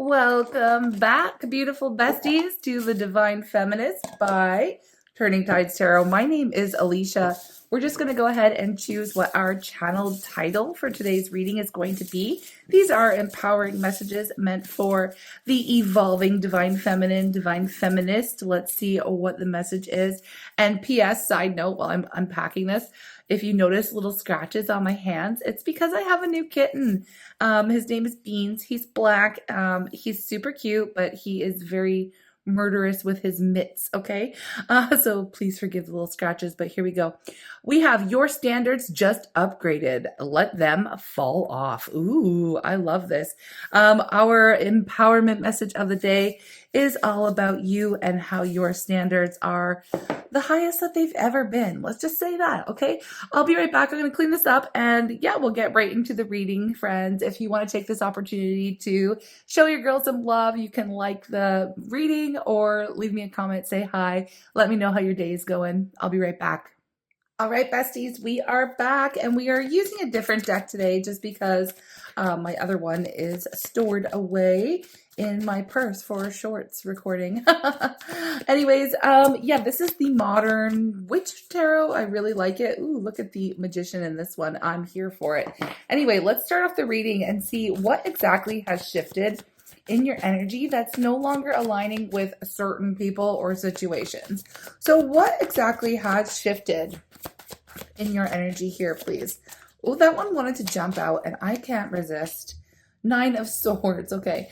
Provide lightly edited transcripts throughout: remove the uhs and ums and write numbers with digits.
Welcome back, beautiful besties, to the Divine Feminist by Turning Tides Tarot. My name is Alicia. We're just going to go ahead and choose what our channel title for today's reading is going to be. These are empowering messages meant for the evolving Divine Feminine, Divine Feminist. Let's see what the message is. And P.S. side note, while I'm unpacking this, if you notice little scratches on my hands, it's because I have a new kitten. His name is Beans. He's black. He's super cute, but he is very murderous with his mitts, okay? So please forgive the little scratches, but here we go. We have your standards just upgraded. Let them fall off. Ooh, I love this. Our empowerment message of the day is all about you and how your standards are the highest that they've ever been. Let's just say that, okay? I'll be right back. I'm going to clean this up and yeah, we'll get right into the reading, friends. If you want to take this opportunity to show your girls some love, you can like the reading or leave me a comment, say hi. Let me know how your day is going. I'll be right back. All right, besties, we are back and we are using a different deck today just because my other one is stored away in my purse for shorts recording. Anyways, yeah, this is the Modern Witch Tarot. I really like it. Ooh, look at the Magician in this one. I'm here for it. Anyway, let's start off the reading and see what exactly has shifted in your energy that's no longer aligning with certain people or situations. So what exactly has shifted in your energy here, please? Oh, that one wanted to jump out and I can't resist. Nine of Swords. Okay.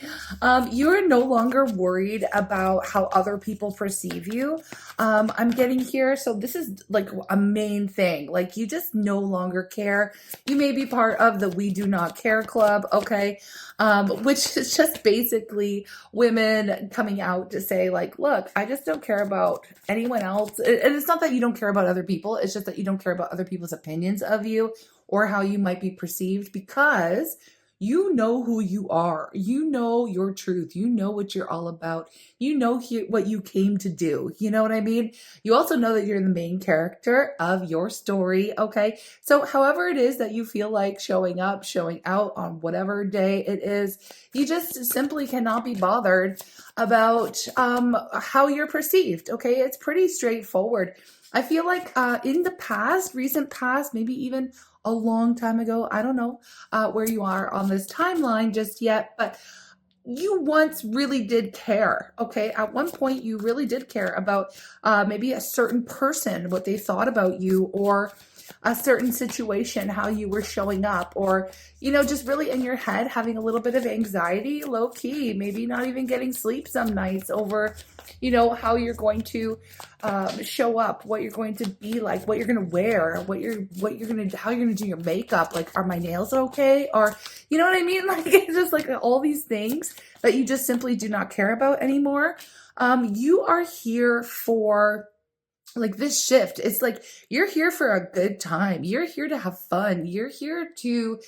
You are no longer worried about how other people perceive you. I'm getting here. So this is like a main thing. Like you just no longer care. You may be part of the We Do Not Care Club. Okay. Which is just basically women coming out to say like, look, I just don't care about anyone else. And it's not that you don't care about other people. It's just that you don't care about other people's opinions of you or how you might be perceived because you know who you are. You know your truth. You know what you're all about. You know what you came to do. You know what I mean? You also know that you're the main character of your story, okay? So however it is that you feel like showing up, showing out on whatever day it is, you just simply cannot be bothered about how you're perceived, okay? It's pretty straightforward. I feel like in the past, recent past, maybe even a long time ago, I don't know where you are on this timeline just yet, but you once really did care, okay? At one point, you really did care about maybe a certain person, what they thought about you, or a certain situation, how you were showing up, or, you know, just really in your head having a little bit of anxiety, low key, maybe not even getting sleep some nights over, you know, how you're going to show up, what you're going to be like, what you're going to wear, what you're going to, how you're going to do your makeup. Like, are my nails okay? Or, you know what I mean? Like, it's just like all these things that you just simply do not care about anymore. You are here for like this shift. It's like you're here for a good time. You're here to have fun. You're here to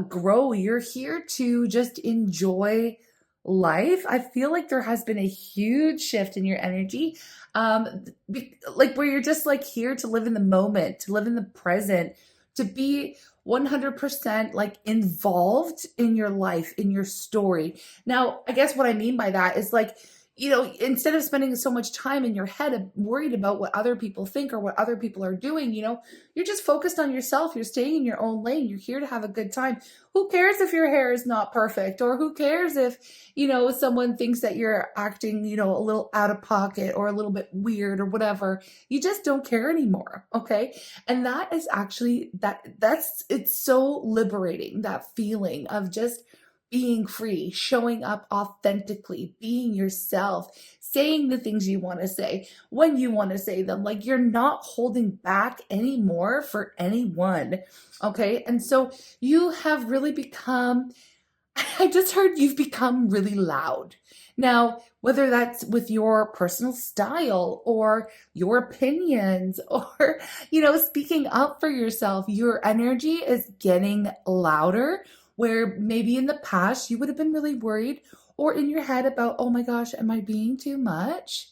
grow. You're here to just enjoy life. I feel like there has been a huge shift in your energy, like where you're just like here to live in the moment, to live in the present, to be 100% like involved in your life, in your story. Now, I guess what I mean by that is like, you know, instead of spending so much time in your head worried about what other people think or what other people are doing, you know, you're just focused on yourself. You're staying in your own lane. You're here to have a good time. Who cares if your hair is not perfect? Or who cares if, you know, someone thinks that you're acting, you know, a little out of pocket or a little bit weird or whatever. You just don't care anymore. Okay. And that is actually, it's so liberating, that feeling of just being free, showing up authentically, being yourself, saying the things you want to say when you want to say them. Like you're not holding back anymore for anyone. Okay. And so you have really become, I just heard you've become really loud. Now, whether that's with your personal style or your opinions or, you know, speaking up for yourself, your energy is getting louder where maybe in the past you would have been really worried or in your head about, oh my gosh, am I being too much?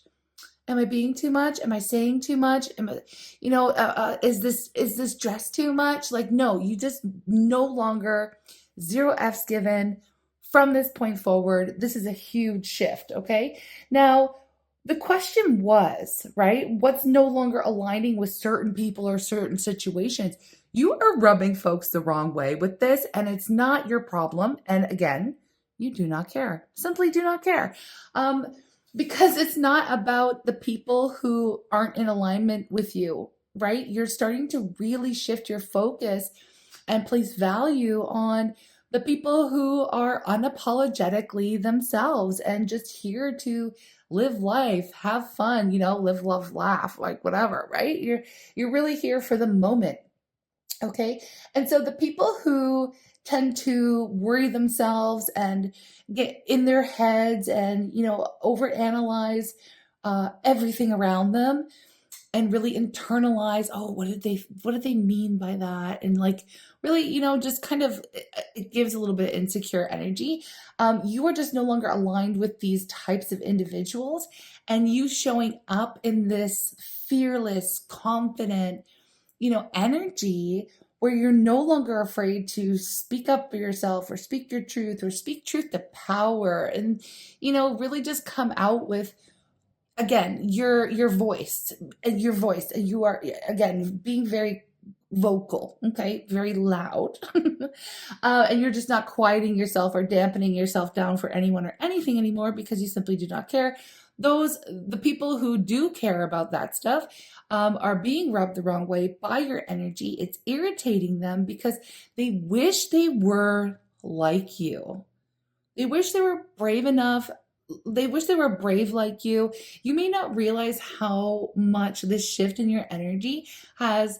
Am I being too much? Am I saying too much? Am I, you know, is this dress too much? Like, no, you just no longer, zero F's given, from this point forward, this is a huge shift, okay? Now, the question was, right? What's no longer aligning with certain people or certain situations? You are rubbing folks the wrong way with this, and it's not your problem. And again, you do not care. Simply do not care. Um, because it's not about the people who aren't in alignment with you, right? You're starting to really shift your focus and place value on the people who are unapologetically themselves and just here to live life, have fun, live, love, laugh, like whatever, right? You're really here for the moment. Okay. And so the people who tend to worry themselves and get in their heads and, overanalyze everything around them, and really internalize, oh, what did they mean by that, and like really, just kind of, it gives a little bit of insecure energy. You are just no longer aligned with these types of individuals, and you showing up in this fearless, confident, energy where you're no longer afraid to speak up for yourself or speak your truth or speak truth to power, and really just come out with, again, your voice, you are, again, being very vocal, okay, very loud. And you're just not quieting yourself or dampening yourself down for anyone or anything anymore, because you simply do not care. The people who do care about that stuff are being rubbed the wrong way by your energy. It's irritating them because they wish they were like you. They wish they were brave enough. They wish they were brave like you. You may not realize how much this shift in your energy has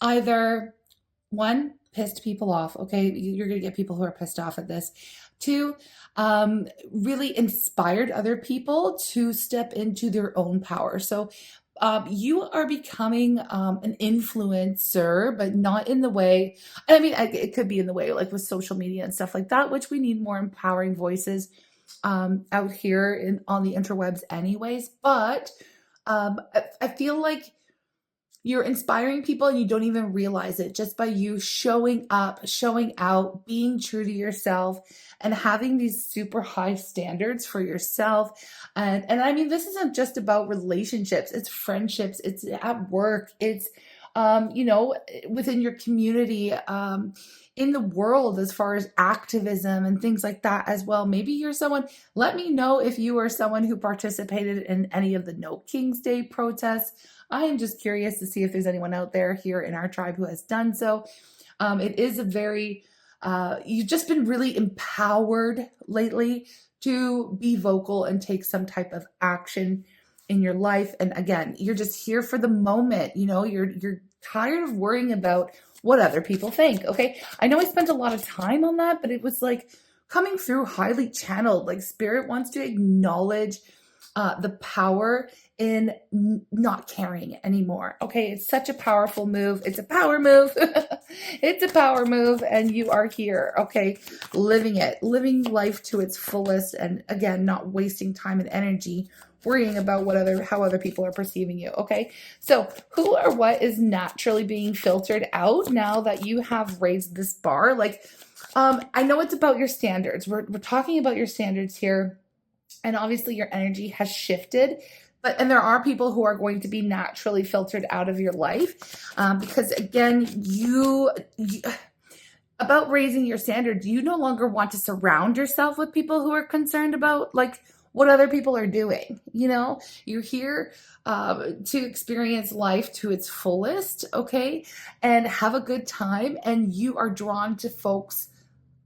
either, one, pissed people off. Okay, you're going to get people who are pissed off at this. Two, really inspired other people to step into their own power. So you are becoming an influencer, but not in the way, I mean, it could be in the way like with social media and stuff like that, which we need more empowering voices out here on the interwebs anyways. But I feel like you're inspiring people and you don't even realize it, just by you showing up, showing out, being true to yourself, and having these super high standards for yourself. And I mean, this isn't just about relationships, it's friendships, it's at work, it's, within your community, in the world, as far as activism and things like that as well. Maybe you're someone, let me know if you are someone who participated in any of the No King's Day protests. I am just curious to see if there's anyone out there here in our tribe who has done so. It is a very, you've just been really empowered lately to be vocal and take some type of action in your life. And again, you're just here for the moment. You're tired of worrying about what other people think. Okay. I know I spent a lot of time on that, but it was like coming through highly channeled, like spirit wants to acknowledge the power in not caring anymore. Okay. It's such a powerful move. It's a power move. It's a power move. And you are here. Okay. Living life to its fullest. And again, not wasting time and energy worrying about how other people are perceiving you. Okay. So who or what is naturally being filtered out now that you have raised this bar? Like, I know it's about your standards. We're talking about your standards here. And obviously your energy has shifted, and there are people who are going to be naturally filtered out of your life, because again, about raising your standards, you no longer want to surround yourself with people who are concerned about like what other people are doing. You're here to experience life to its fullest, okay, and have a good time, and you are drawn to folks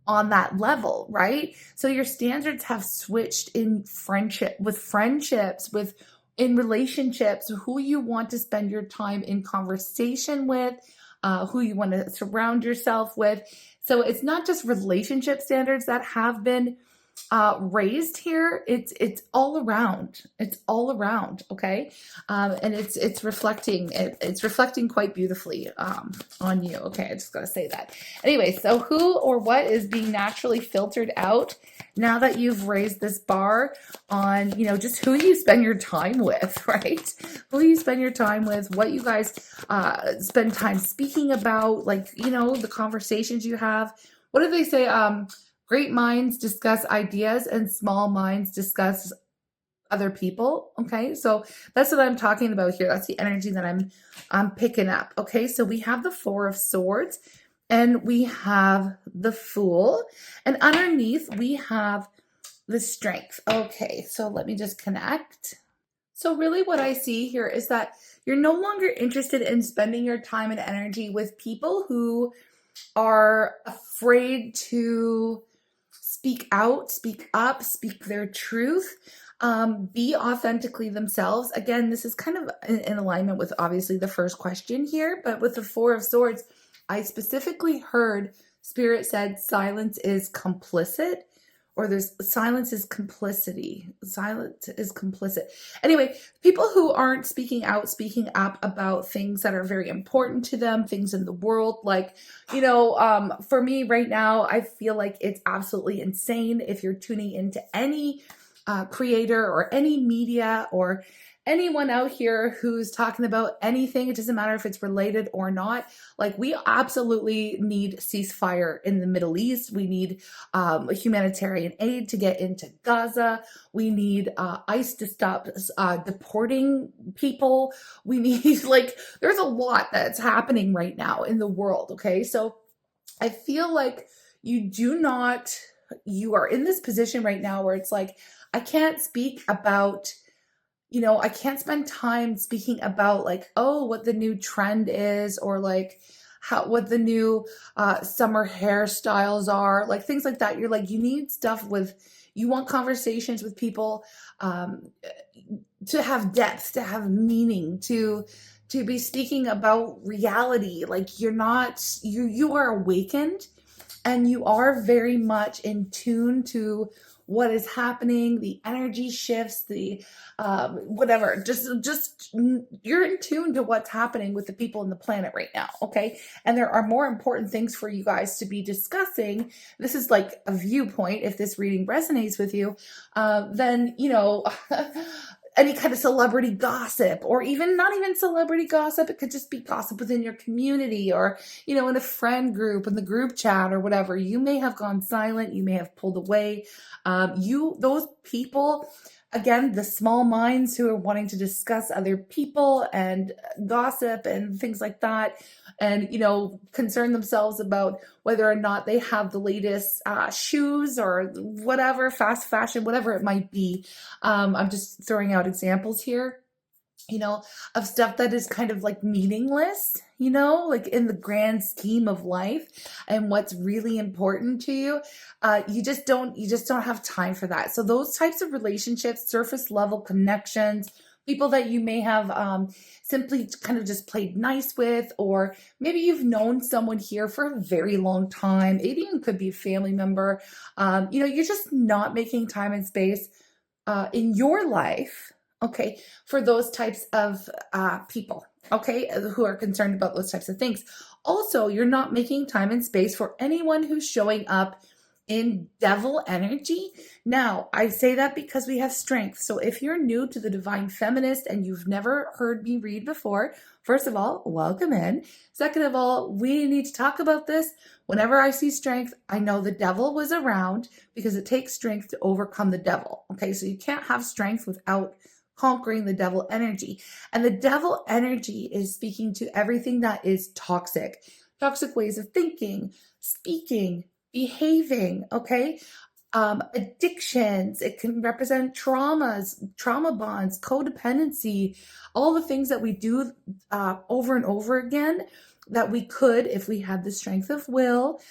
on that level, right? So your standards have switched in friendships, in relationships, who you want to spend your time in conversation with, who you want to surround yourself with. So it's not just relationship standards that have been raised here. It's all around. It's all around. Okay. And it's reflecting quite beautifully, on you. Okay. I just got to say that. Anyway, so who or what is being naturally filtered out now that you've raised this bar on, just who you spend your time with, right? Who you spend your time with, what you guys, spend time speaking about, like, the conversations you have. What do they say? Great minds discuss ideas and small minds discuss other people. Okay, so that's what I'm talking about here. That's the energy that I'm picking up. Okay, so we have the Four of Swords and we have the Fool, and underneath we have the Strength. Okay, so let me just connect. So really what I see here is that you're no longer interested in spending your time and energy with people who are afraid to speak out, speak up, speak their truth, be authentically themselves. Again, this is kind of in alignment with obviously the first question here, but with the Four of Swords, I specifically heard Spirit said silence is complicit, or there's silence is complicity. Silence is complicit. Anyway, people who aren't speaking out, speaking up about things that are very important to them, things in the world, like, for me right now, I feel like it's absolutely insane if you're tuning into any creator or any media or anyone out here who's talking about anything. It doesn't matter if it's related or not. Like, we absolutely need ceasefire in the Middle East. We need humanitarian aid to get into Gaza. We need ICE to stop deporting people. We need, like, there's a lot that's happening right now in the world. Okay, so I feel like you are in this position right now where it's like, I can't speak about, I can't spend time speaking about, like, oh, what the new trend is, or like what the new summer hairstyles are, like things like that. You're like, you want conversations with people to have depth, to have meaning, to be speaking about reality. Like, you are awakened and you are very much in tune to what is happening, the energy shifts, the whatever, just you're in tune to what's happening with the people in the planet right now. Okay, and there are more important things for you guys to be discussing. This is like a viewpoint. If this reading resonates with you, then any kind of celebrity gossip, or even not even celebrity gossip. It could just be gossip within your community, or, in a friend group, in the group chat or whatever. You may have gone silent. You may have pulled away. Those people, again, the small minds who are wanting to discuss other people and gossip and things like that, and, concern themselves about whether or not they have the latest shoes or whatever, fast fashion, whatever it might be. I'm just throwing out examples here, of stuff that is kind of like meaningless, like in the grand scheme of life and what's really important to you. You just don't have time for that. So those types of relationships, surface level connections, people that you may have simply kind of just played nice with, or maybe you've known someone here for a very long time. It even could be a family member. You're just not making time and space in your life, okay, for those types of people, okay, who are concerned about those types of things. Also, you're not making time and space for anyone who's showing up in devil energy. Now, I say that because we have strength. So if you're new to the Divine Feminist and you've never heard me read before, first of all, welcome in. Second of all, we need to talk about this. Whenever I see strength, I know the devil was around, because it takes strength to overcome the devil. Okay, so you can't have strength without conquering the devil energy. And the devil energy is speaking to everything that is toxic ways of thinking, speaking, behaving, okay? Addictions. It can represent traumas, trauma bonds, codependency, all the things that we do over and over again, that we could, if we had the strength of will,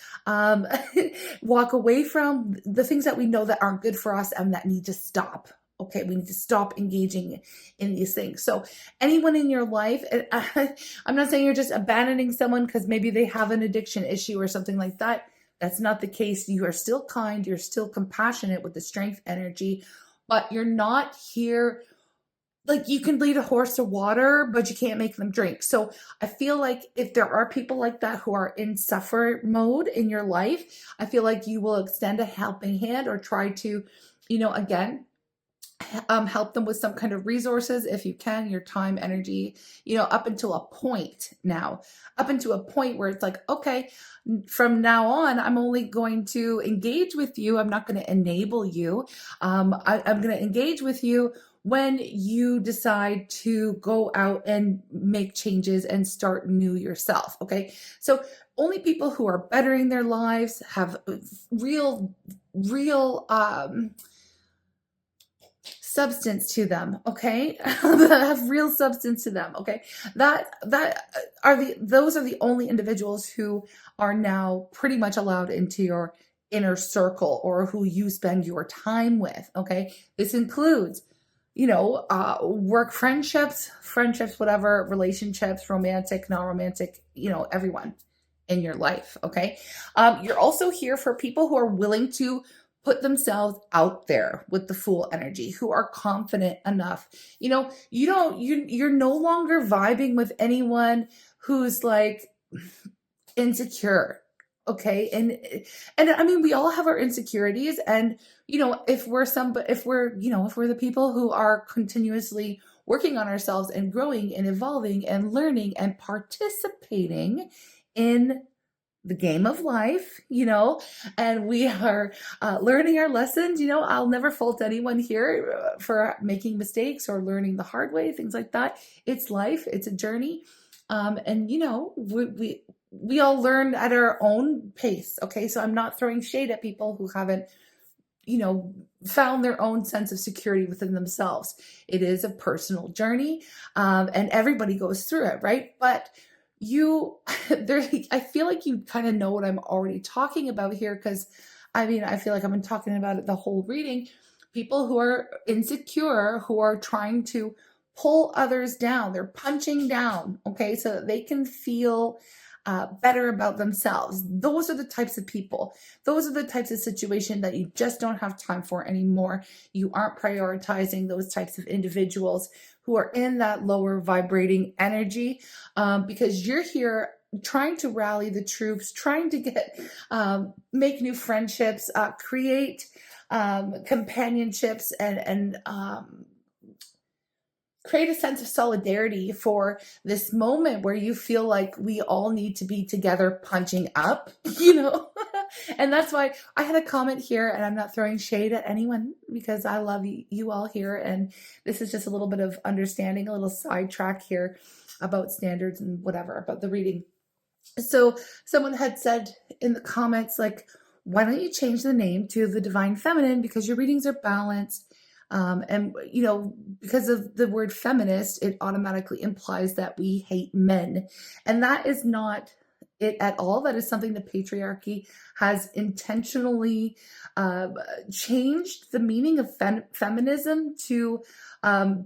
walk away from, the things that we know that aren't good for us and that need to stop. Okay, we need to stop engaging in these things. So anyone in your life, I'm not saying you're just abandoning someone because maybe they have an addiction issue or something like that. That's not the case. You are still kind. You're still compassionate with the strength energy, but you're not here. Like, you can lead a horse to water, but you can't make them drink. So I feel like if there are people like that who are in suffer mode in your life, I feel like you will extend a helping hand or try to, again, help them with some kind of resources if you can, your time, energy, up until a point now, up until a point where it's like, okay, from now on, I'm only going to engage with you. I'm not going to enable you. I'm going to engage with you when you decide to go out and make changes and start new yourself. Okay. So only people who are bettering their lives have real, substance to them, okay? That have real substance to them, okay? Those are the only individuals who are now pretty much allowed into your inner circle, or who you spend your time with, okay? This includes, work friendships, whatever, relationships, romantic, non-romantic, everyone in your life, okay? You're also here for people who are willing to put themselves out there with the full energy, who are confident enough. You're no longer vibing with anyone who's like insecure. Okay. And I mean, we all have our insecurities, and, if we're the people who are continuously working on ourselves and growing and evolving and learning and participating in the game of life, and we are learning our lessons. I'll never fault anyone here for making mistakes or learning the hard way, things like that. It's life, it's a journey. And we all learn at our own pace. Okay. So I'm not throwing shade at people who haven't, found their own sense of security within themselves. It is a personal journey. And everybody goes through it. Right. But I feel like you kind of know what I'm already talking about here, because I feel like I've been talking about it the whole reading. People who are insecure, who are trying to pull others down, they're punching down, okay, so that they can feel better about themselves. Those are the types of people. Those are the types of situation that you just don't have time for anymore. You aren't prioritizing those types of individuals who are in that lower vibrating energy, because you're here trying to rally the troops, trying to make new friendships, create companionships, and create a sense of solidarity for this moment where you feel like we all need to be together punching up, And that's why I had a comment here, and I'm not throwing shade at anyone, because I love you all here. And this is just a little bit of understanding, a little sidetrack here about standards and whatever, about the reading. So someone had said in the comments, like, why don't you change the name to the Divine Feminine, because your readings are balanced. And, because of the word feminist, it automatically implies that we hate men. And that is not it at all. That is something the patriarchy has intentionally changed the meaning of feminism to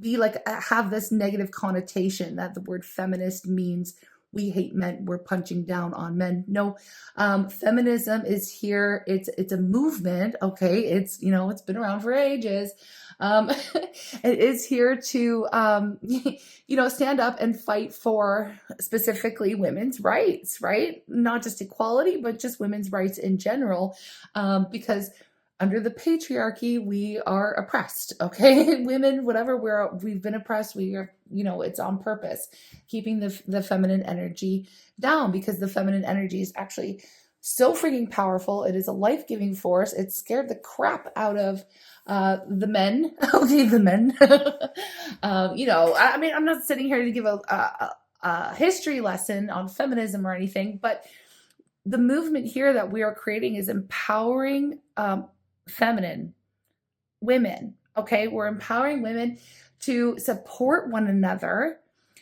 be like, have this negative connotation that the word feminist means we hate men, we're punching down on men. No, feminism is here. It's a movement. Okay. It's been around for ages. It is here to, stand up and fight for specifically women's rights, right? Not just equality, but just women's rights in general. Because under the patriarchy, we are oppressed. Okay. Women, whatever, we've been oppressed. We are, it's on purpose, keeping the feminine energy down, because the feminine energy is actually so freaking powerful. It is a life-giving force. It scared the crap out of the men. Okay, the men. I'm not sitting here to give a history lesson on feminism or anything, but the movement here that we are creating is empowering feminine women. Okay, we're empowering women to support one another,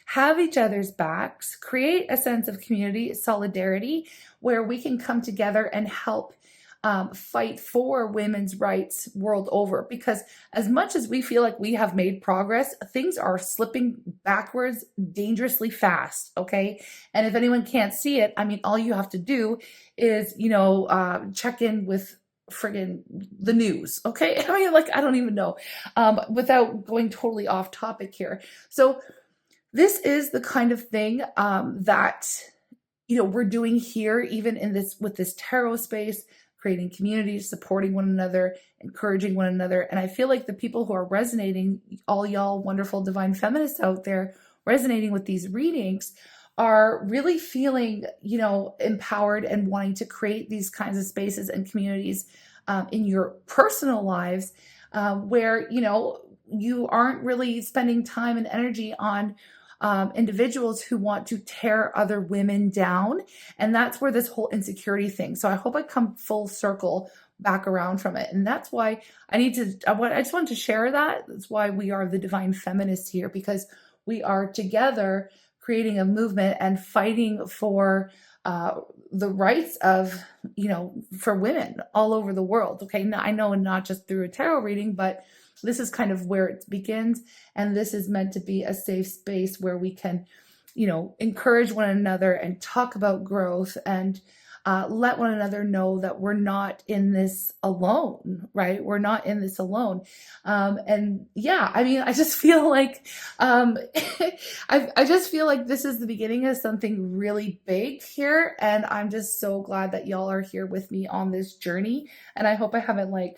have each other's backs, create a sense of community, solidarity, where we can come together and help fight for women's rights world over. Because as much as we feel like we have made progress, things are slipping backwards dangerously fast. Okay. And if anyone can't see it, all you have to do is, check in with friggin' the news. Okay. I don't even know, without going totally off topic here. So this is the kind of thing that, we're doing here, even in this, with this tarot space, creating communities, supporting one another, encouraging one another. And I feel like the people who are resonating, all y'all wonderful divine feminists out there resonating with these readings, are really feeling, empowered and wanting to create these kinds of spaces and communities in your personal lives where, you aren't really spending time and energy on individuals who want to tear other women down. And that's where this whole insecurity thing. So I hope I come full circle back around from it. And that's why I just wanted to share that. That's why we are the divine feminists here, because we are together creating a movement and fighting for the rights of, for women all over the world. Okay. Now, I know not just through a tarot reading, but this is kind of where it begins. And this is meant to be a safe space where we can, encourage one another and talk about growth and let one another know that we're not in this alone, right? We're not in this alone. And yeah, I mean, I just feel like, I just feel like this is the beginning of something really big here. And I'm just so glad that y'all are here with me on this journey. And I hope I haven't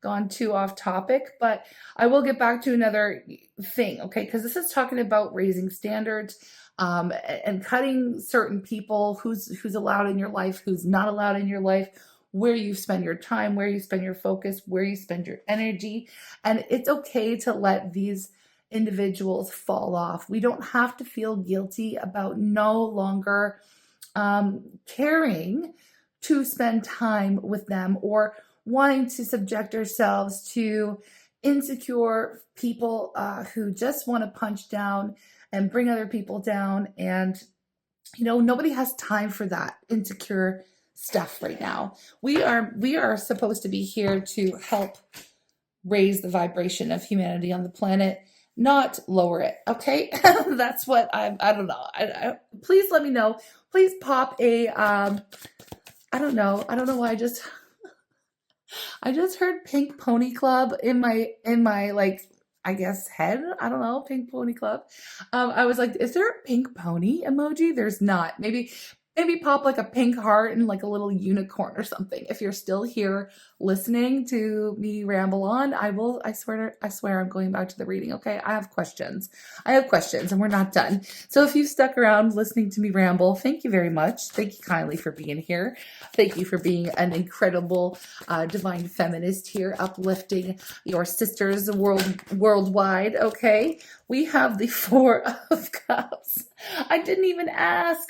gone too off topic, but I will get back to another thing, okay? Because this is talking about raising standards and cutting certain people, who's allowed in your life, who's not allowed in your life, where you spend your time, where you spend your focus, where you spend your energy. And it's okay to let these individuals fall off. We don't have to feel guilty about no longer caring to spend time with them or wanting to subject ourselves to insecure people who just want to punch down and bring other people down. And, nobody has time for that insecure stuff right now. We are supposed to be here to help raise the vibration of humanity on the planet, not lower it. Okay. That's what I don't know. Please let me know. Please pop a, I don't know why I just heard Pink Pony Club in my I guess head. I don't know, Pink Pony Club. I was like, is there a pink pony emoji? There's not. Maybe pop a pink heart and a little unicorn or something. If you're still here listening to me ramble on, I swear I'm going back to the reading. Okay. I have questions and we're not done. So if you stuck around listening to me ramble, thank you very much. Thank you kindly for being here. Thank you for being an divine feminist here, uplifting your sisters worldwide. Okay. We have the Four of Cups. I didn't even ask.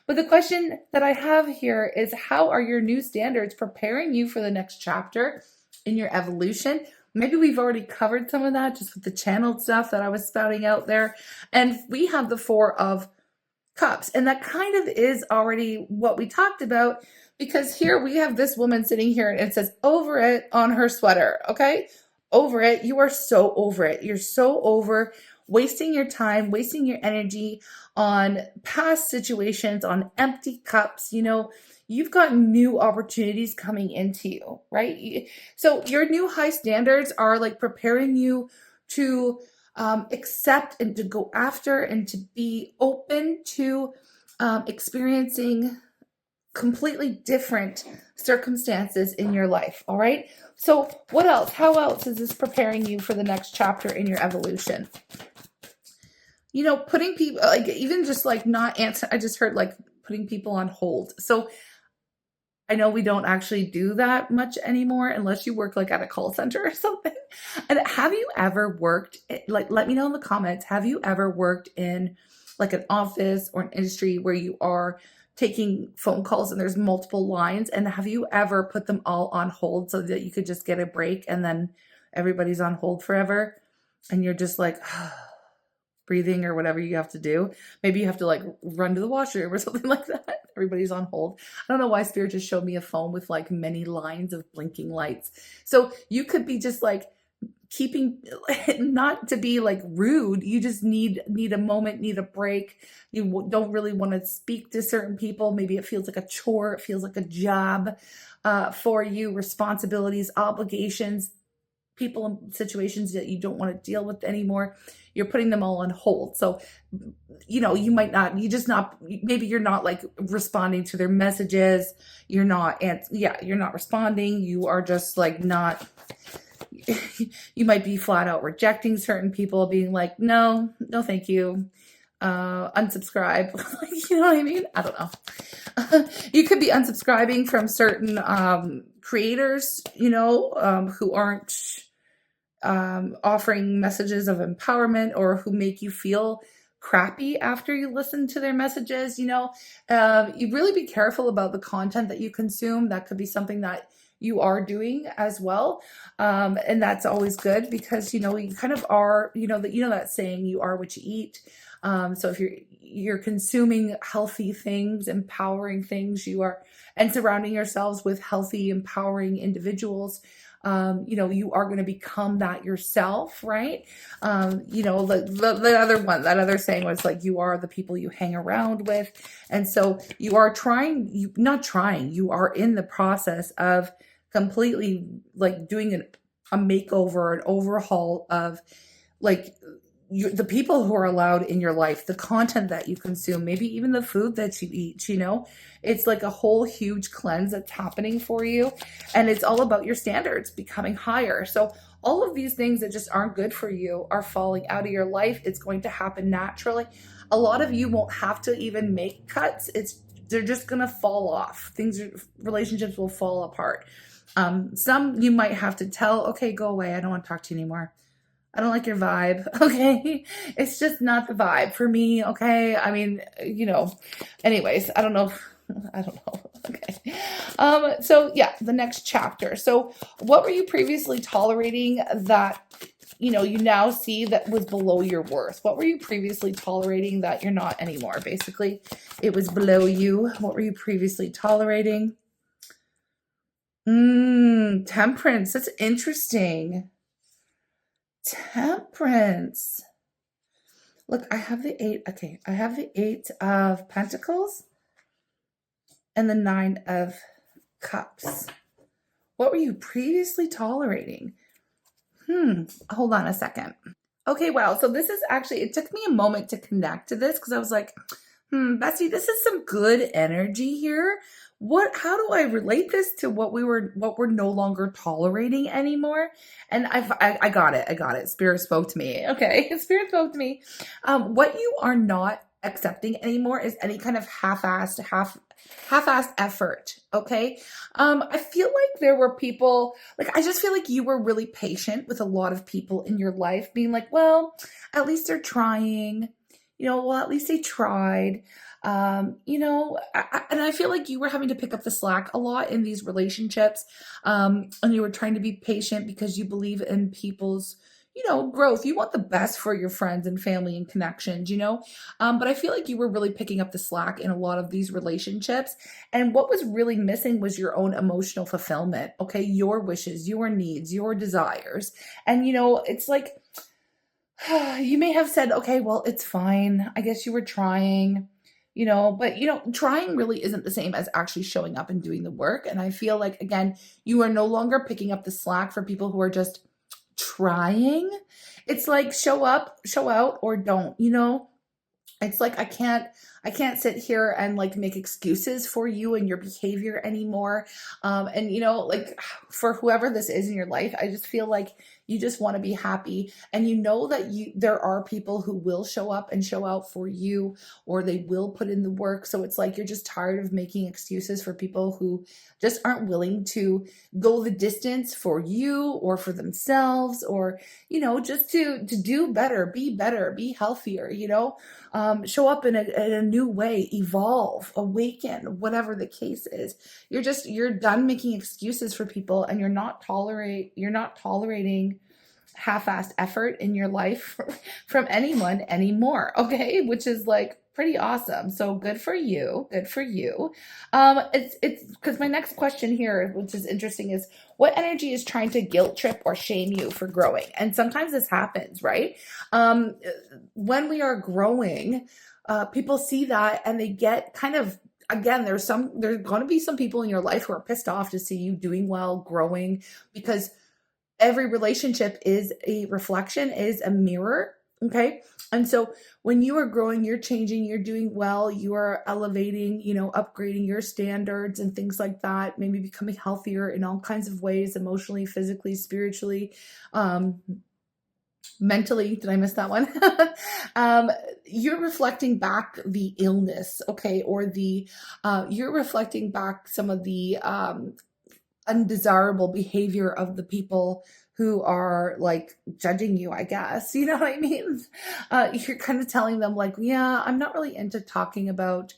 But the question that I have here is, how are your new standards preparing you for the next chapter in your evolution? Maybe we've already covered some of that just with the channeled stuff that I was spouting out there. And we have the Four of Cups. And that kind of is already what we talked about, because here we have this woman sitting here and it says over it on her sweater. Okay. Over it. You are so over it. You're so over wasting your time, wasting your energy on past situations, on empty cups. You've got new opportunities coming into you, right? So your new high standards are preparing you to accept and to go after and to be open to experiencing completely different circumstances in your life. All right. So what else? How else is this preparing you for the next chapter in your evolution? Putting people even just not answer. I just heard putting people on hold. So I know we don't actually do that much anymore unless you work at a call center or something. And have you ever worked, let me know in the comments, have you ever worked in an office or an industry where you are taking phone calls and there's multiple lines, and have you ever put them all on hold so that you could just get a break and then everybody's on hold forever and you're just breathing or whatever you have to do? Maybe you have to run to the washroom or something like that. Everybody's on hold. I don't know why Spirit just showed me a phone with many lines of blinking lights. So you could be just keeping, not to be rude. You just need a moment, need a break. You don't really want to speak to certain people. Maybe it feels like a chore. It feels like a job for you, responsibilities, obligations. people in situations that you don't want to deal with anymore, you're putting them all on hold. So, you might not, maybe you're not like responding to their messages. You're not, and yeah, you're not responding. You are just like not, you might be flat out rejecting certain people, being like, no, no, thank you. Unsubscribe. You know what I mean? I don't know. You could be unsubscribing from certain creators, who aren't offering messages of empowerment or who make you feel crappy after you listen to their messages. You really be careful about the content that you consume. That could be something that you are doing as well. And that's always good because, you kind of are, that saying, you are what you eat. So if you're consuming healthy things, empowering things, and surrounding yourselves with healthy, empowering individuals, you are going to become that yourself, right? The other one, that other saying was like, you are the people you hang around with. And so you are you are in the process of completely like doing a makeover, an overhaul of like the people who are allowed in your life, the content that you consume, maybe even the food that you eat, it's like a whole huge cleanse that's happening for you. And it's all about your standards becoming higher. So all of these things that just aren't good for you are falling out of your life. It's going to happen naturally. A lot of you won't have to even make cuts. They're just going to fall off. Relationships will fall apart. Some you might have to tell, okay, go away. I don't want to talk to you anymore. I don't like your vibe. Okay. It's just not the vibe for me. Okay. I mean, anyways, I don't know. I don't know. Okay. So yeah, the next chapter. So what were you previously tolerating that, you now see that was below your worth? What were you previously tolerating that you're not anymore? Basically, it was below you. What were you previously tolerating? Temperance. That's interesting. Temperance. Look, I have the 8. Okay, I have the 8 of Pentacles and the 9 of Cups. What were you previously tolerating? Hold on a second. Okay, wow. So this is actually, it took me a moment to connect to this because I was like, Betsy, this is some good energy here. How do I relate this to what we're no longer tolerating anymore? And I got it. I got it. Spirit spoke to me. Okay. Spirit spoke to me. What you are not accepting anymore is any kind of half-assed effort. Okay. I feel like there were people, like, I just feel like you were really patient with a lot of people in your life being like, well, at least they're trying. At least they tried. And I feel like you were having to pick up the slack a lot in these relationships. And you were trying to be patient because you believe in people's, growth. You want the best for your friends and family and connections, but I feel like you were really picking up the slack in a lot of these relationships. And what was really missing was your own emotional fulfillment. Okay. Your wishes, your needs, your desires. And, it's like, you may have said, okay, well, it's fine. I guess you were trying, but trying really isn't the same as actually showing up and doing the work. And I feel like, again, you are no longer picking up the slack for people who are just trying. It's like show up, show out, or don't, it's like I can't sit here and like make excuses for you and your behavior anymore. And like for whoever this is in your life, I just feel like you just want to be happy, and that there are people who will show up and show out for you, or they will put in the work. So it's like you're just tired of making excuses for people who just aren't willing to go the distance for you or for themselves, or just to do better, be healthier, show up in a new way, evolve, awaken, whatever the case is. You're done making excuses for people, and you're not tolerating half-assed effort in your life from anyone anymore. Okay. Which is like pretty awesome. So good for you. Good for you. It's because my next question here, which is interesting, is what energy is trying to guilt trip or shame you for growing? And sometimes this happens, right? When we are growing, people see that and they get kind of, again, there's going to be some people in your life who are pissed off to see you doing well, growing, because every relationship is a reflection, is a mirror. Okay. And so when you are growing, you're changing, you're doing well, you are elevating, upgrading your standards and things like that, maybe becoming healthier in all kinds of ways, emotionally, physically, spiritually, um, mentally. Did I miss that one? um, you're reflecting back the illness, okay, or you're reflecting back some of the undesirable behavior of the people who are like judging you, I guess. You know what I mean? You're kind of telling them, like, yeah, I'm not really into talking about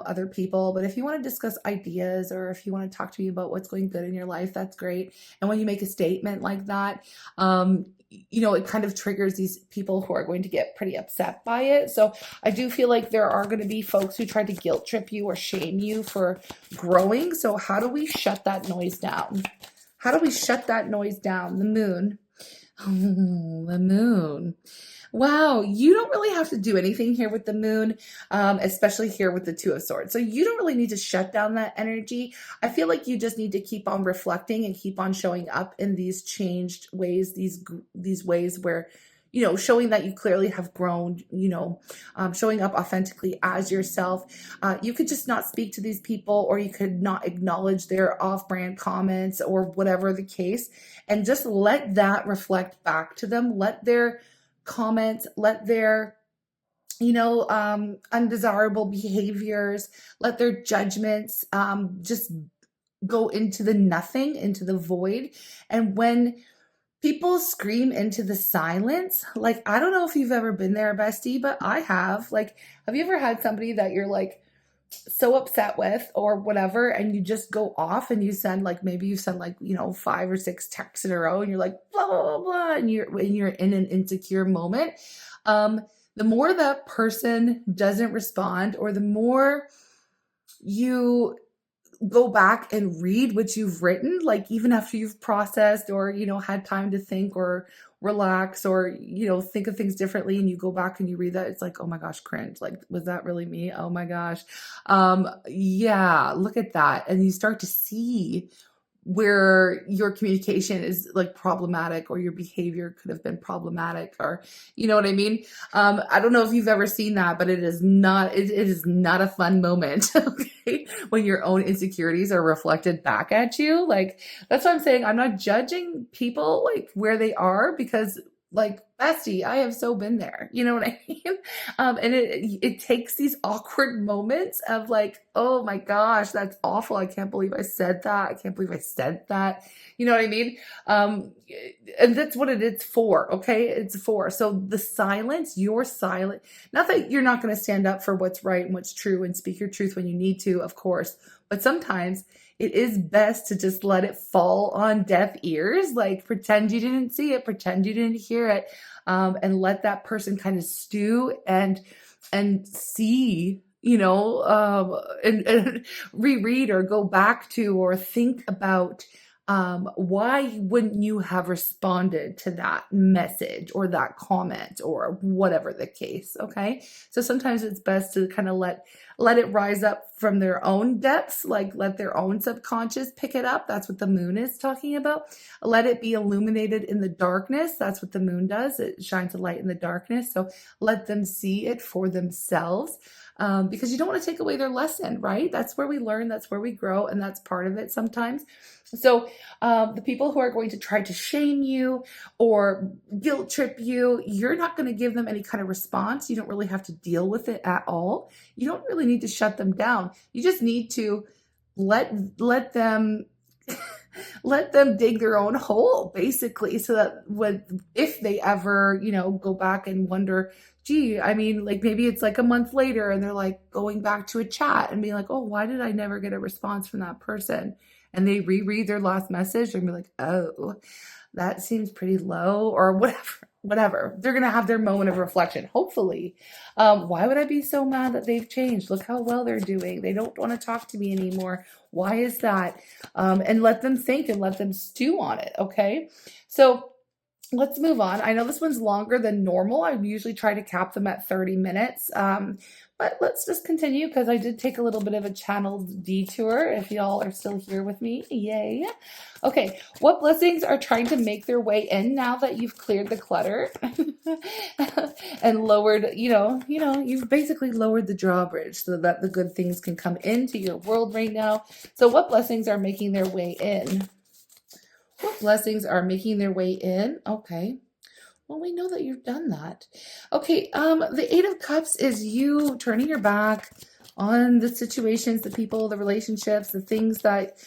other people, but if you want to discuss ideas or if you want to talk to me about what's going good in your life, that's great. And when you make a statement like that, it kind of triggers these people who are going to get pretty upset by it. So I do feel like there are going to be folks who try to guilt trip you or shame you for growing. So how do we shut that noise down? How do we shut that noise down? The moon. Oh, the moon. Wow, you don't really have to do anything here with the moon, especially here with the Two of Swords. So you don't really need to shut down that energy. I feel like you just need to keep on reflecting and keep on showing up in these changed ways, these ways where, showing that you clearly have grown, showing up authentically as yourself. You could just not speak to these people, or you could not acknowledge their off-brand comments or whatever the case, and just let that reflect back to them. Let their comments, let their undesirable behaviors, let their judgments just go into the nothing, into the void. And when people scream into the silence, like, I don't know if you've ever been there, bestie, but I have. Like, have you ever had somebody that you're like so upset with or whatever, and you just go off and you send, like, maybe you send, like, 5 or 6 texts in a row, and you're like blah blah blah, blah, and you're in an insecure moment. The more that person doesn't respond, or the more you go back and read what you've written, like, even after you've processed or had time to think or relax or think of things differently, and you go back and you read that, it's like, oh my gosh, cringe. Like, was that really me? Oh my gosh. Yeah, look at that. And you start to see where your communication is like problematic, or your behavior could have been problematic, or you know what I mean? I don't know if you've ever seen that, but it is not a fun moment. Okay, when your own insecurities are reflected back at you. Like, that's what I'm saying. I'm not judging people like where they are, because, like, bestie, I have so been there. You know what I mean? And it takes these awkward moments of like, oh my gosh, that's awful. I can't believe I said that. I can't believe I said that. You know what I mean? And that's what it's for. Okay. It's for. So the silence, you're silent. Not that you're not going to stand up for what's right and what's true and speak your truth when you need to, of course, but sometimes it is best to just let it fall on deaf ears. Like, pretend you didn't see it, pretend you didn't hear it, and let that person kind of stew and see, and reread or go back to or think about, why wouldn't you have responded to that message or that comment or whatever the case. Okay. So sometimes it's best to kind of let it rise up from their own depths, like let their own subconscious pick it up. That's what the moon is talking about. Let it be illuminated in the darkness. That's what the moon does. It shines a light in the darkness. So let them see it for themselves. Because you don't want to take away their lesson, right? That's where we learn, that's where we grow, and that's part of it sometimes. So the people who are going to try to shame you or guilt trip you, you're not going to give them any kind of response. You don't really have to deal with it at all. You don't really need to shut them down. You just need to let them let them dig their own hole, basically, so that if they ever, go back and wonder, gee, I mean, like, maybe it's like a month later and they're like going back to a chat and being like, oh, why did I never get a response from that person? And they reread their last message and be like, oh, that seems pretty low, or whatever. They're going to have their moment of reflection, hopefully. Why would I be so mad that they've changed? Look how well they're doing. They don't want to talk to me anymore. Why is that? And let them think and let them stew on it. Okay. So let's move on. I know this one's longer than normal. I usually try to cap them at 30 minutes. But let's just continue because I did take a little bit of a channeled detour. If y'all are still here with me, yay. Okay, what blessings are trying to make their way in now that you've cleared the clutter and lowered, you've basically lowered the drawbridge so that the good things can come into your world right now. So what blessings are making their way in? What blessings are making their way in? Okay. Well, we know that you've done that. Okay, the Eight of Cups is you turning your back on the situations, the people, the relationships, the things that,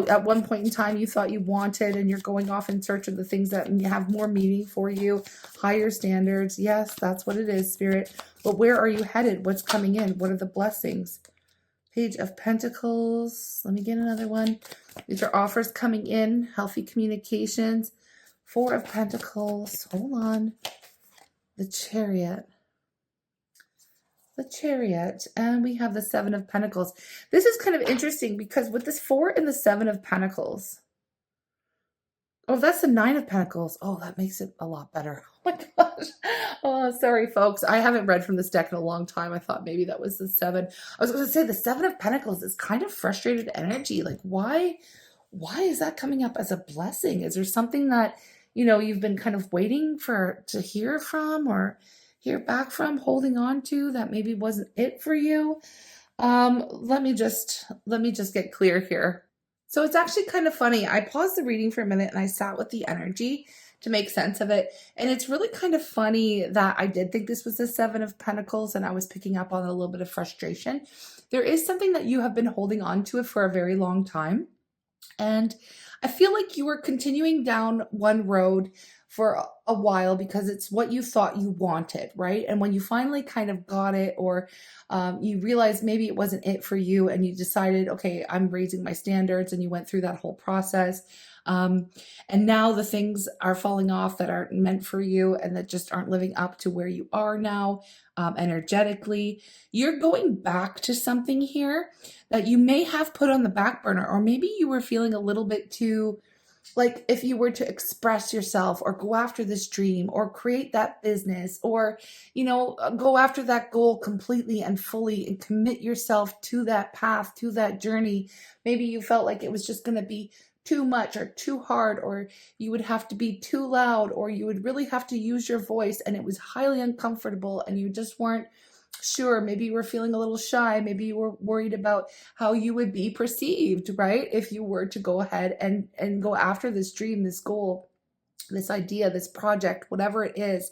at one point in time you thought you wanted, and you're going off in search of the things that have more meaning for you, higher standards. Yes, that's what it is, Spirit. But where are you headed? What's coming in? What are the blessings? Page of Pentacles. Let me get another one. These are offers coming in, healthy communications. Four of Pentacles. Hold on. The Chariot. The Chariot. And we have the Seven of Pentacles. This is kind of interesting because with this Four and the Seven of Pentacles. Oh, that's the Nine of Pentacles. Oh, that makes it a lot better. Oh my gosh. Oh, sorry, folks. I haven't read from this deck in a long time. I thought maybe that was the Seven. I was going to say the Seven of Pentacles is kind of frustrated energy. Like, why is that coming up as a blessing? Is there something that, you've been kind of waiting to hear from or hear back from, holding on to that maybe wasn't it for you? Let me just get clear here. So it's actually kind of funny. I paused the reading for a minute and I sat with the energy to make sense of it. And it's really kind of funny that I did think this was the Seven of Pentacles and I was picking up on a little bit of frustration. There is something that you have been holding on to it for a very long time. And I feel like you were continuing down one road for a while because it's what you thought you wanted, right? And when you finally kind of got it, or you realized maybe it wasn't it for you and you decided, okay, I'm raising my standards, and you went through that whole process. And now the things are falling off that aren't meant for you and that just aren't living up to where you are now energetically. You're going back to something here that you may have put on the back burner, or maybe you were feeling a little bit too, like if you were to express yourself or go after this dream or create that business or, go after that goal completely and fully and commit yourself to that path, to that journey. Maybe you felt like it was just going to be too much or too hard, or you would have to be too loud, or you would really have to use your voice and it was highly uncomfortable and you just weren't sure. Maybe you were feeling a little shy. Maybe you were worried about how you would be perceived, right? If you were to go ahead and go after this dream, this goal, this idea, this project, whatever it is.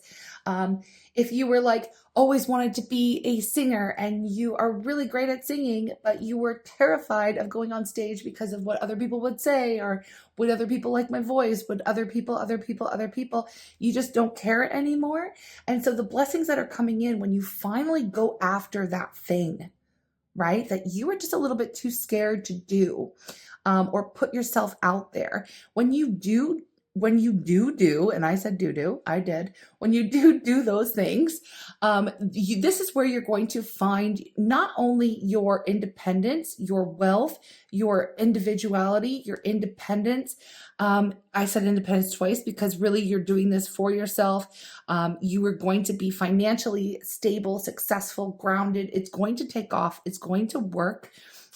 If you were like always wanted to be a singer and you are really great at singing, but you were terrified of going on stage because of what other people would say, or would other people like my voice? Would other people, you just don't care anymore. And so the blessings that are coming in when you finally go after that thing, right? That you were just a little bit too scared to do, or put yourself out there. When you do, and I said I did. When you do those things, this is where you're going to find not only your independence, your wealth, your individuality, your independence. I said independence twice because really you're doing this for yourself. You are going to be financially stable, successful, grounded. It's going to take off. It's going to work.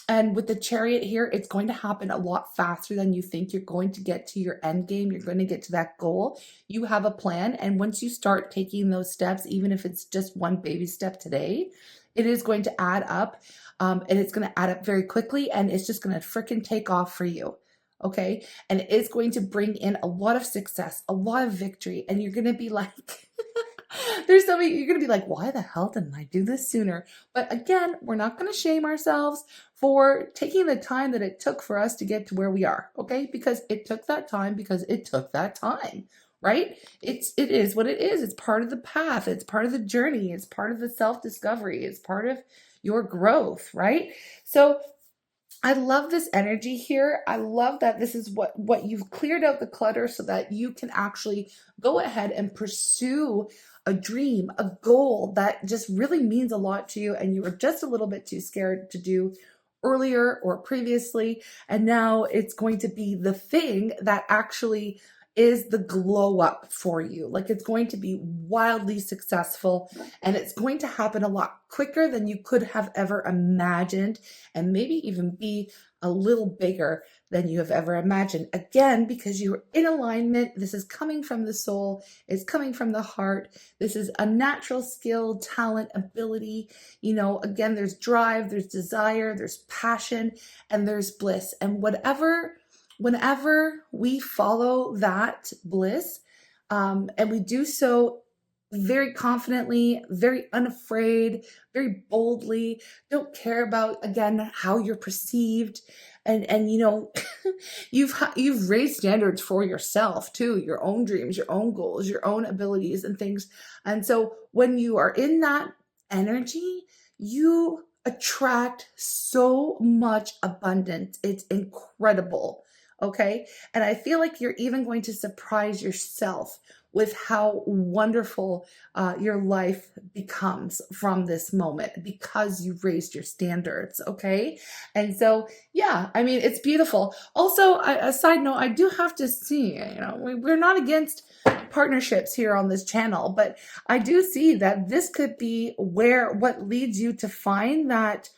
And with the Chariot here, it's going to happen a lot faster than you think. You're going to get to your end game. You're going to get to that goal. You have a plan. And once you start taking those steps, even if it's just one baby step today, it is going to add up. And it's going to add up very quickly. And it's just going to freaking take off for you. Okay. And it's going to bring in a lot of success, a lot of victory. And you're going to be like, there's something you're going to be like, why the hell didn't I do this sooner? But again, we're not going to shame ourselves for taking the time that it took for us to get to where we are. Okay. Because it took that time, right? It is what it is. It's part of the path. It's part of the journey. It's part of the self-discovery. It's part of your growth, right? So I love this energy here. I love that this is what you've cleared out the clutter so that you can actually go ahead and pursue a dream, a goal that just really means a lot to you, and you were just a little bit too scared to do earlier or previously. And now it's going to be the thing that actually is the glow up for you. Like it's going to be wildly successful, and it's going to happen a lot quicker than you could have ever imagined, and maybe even be a little bigger than you have ever imagined. Again, because you're in alignment. This is coming from the soul, it's coming from the heart. This is a natural skill, talent, ability. Again, there's drive, there's desire, there's passion, and there's bliss. And whenever we follow that bliss, and we do so very confidently, very unafraid, very boldly, don't care about, again, how you're perceived. And you've raised standards for yourself too, your own dreams, your own goals, your own abilities and things. And so when you are in that energy, you attract so much abundance. It's incredible. Okay. And I feel like you're even going to surprise yourself with how wonderful your life becomes from this moment because you've raised your standards. Okay. And so, yeah, I mean, it's beautiful. Also, a side note, I do have to see, we're not against partnerships here on this channel, but I do see that this could be what leads you to find that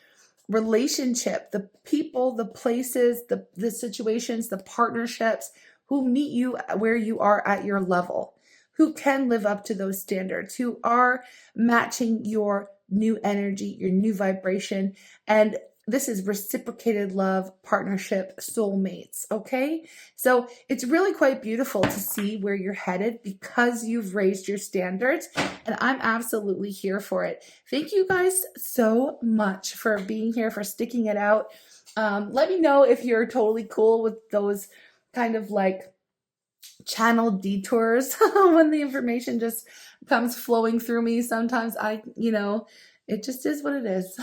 relationship, the people, the places, the situations, the partnerships who meet you where you are at your level, who can live up to those standards, who are matching your new energy, your new vibration. And this is reciprocated love, partnership, soulmates. Okay. So it's really quite beautiful to see where you're headed because you've raised your standards, and I'm absolutely here for it. Thank you guys so much for being here, for sticking it out. Let me know if you're totally cool with those kind of like channel detours when the information just comes flowing through me. Sometimes it just is what it is.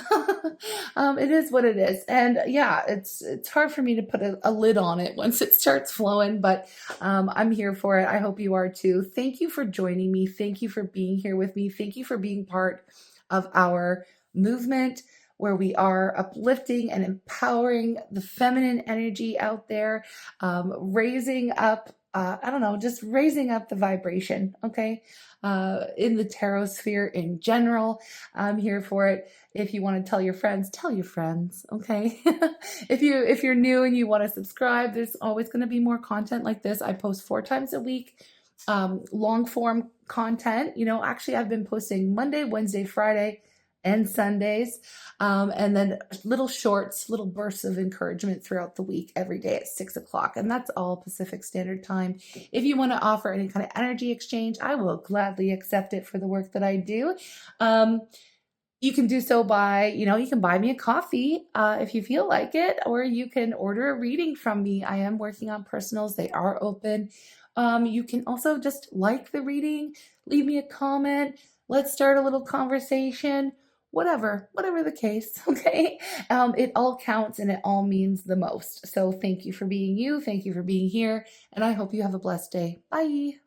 It is what it is. And yeah, it's hard for me to put a lid on it once it starts flowing, but I'm here for it. I hope you are too. Thank you for joining me. Thank you for being here with me. Thank you for being part of our movement where we are uplifting and empowering the feminine energy out there, raising up just raising up the vibration, okay, in the tarot sphere in general. I'm here for it. If you want to tell your friends, okay? If you're new and you want to subscribe, there's always going to be more content like this. I post 4 times a week, long form content. Actually, I've been posting Monday, Wednesday, Friday, and Sundays, and then little shorts, little bursts of encouragement throughout the week, every day at 6 o'clock. And that's all Pacific Standard Time. If you want to offer any kind of energy exchange, I will gladly accept it for the work that I do. You can do so by, you can buy me a coffee if you feel like it, or you can order a reading from me. I am working on personals. They are open. You can also just like the reading, leave me a comment. Let's start a little conversation. Whatever the case, okay? It all counts and it all means the most. So thank you for being you. Thank you for being here. And I hope you have a blessed day. Bye.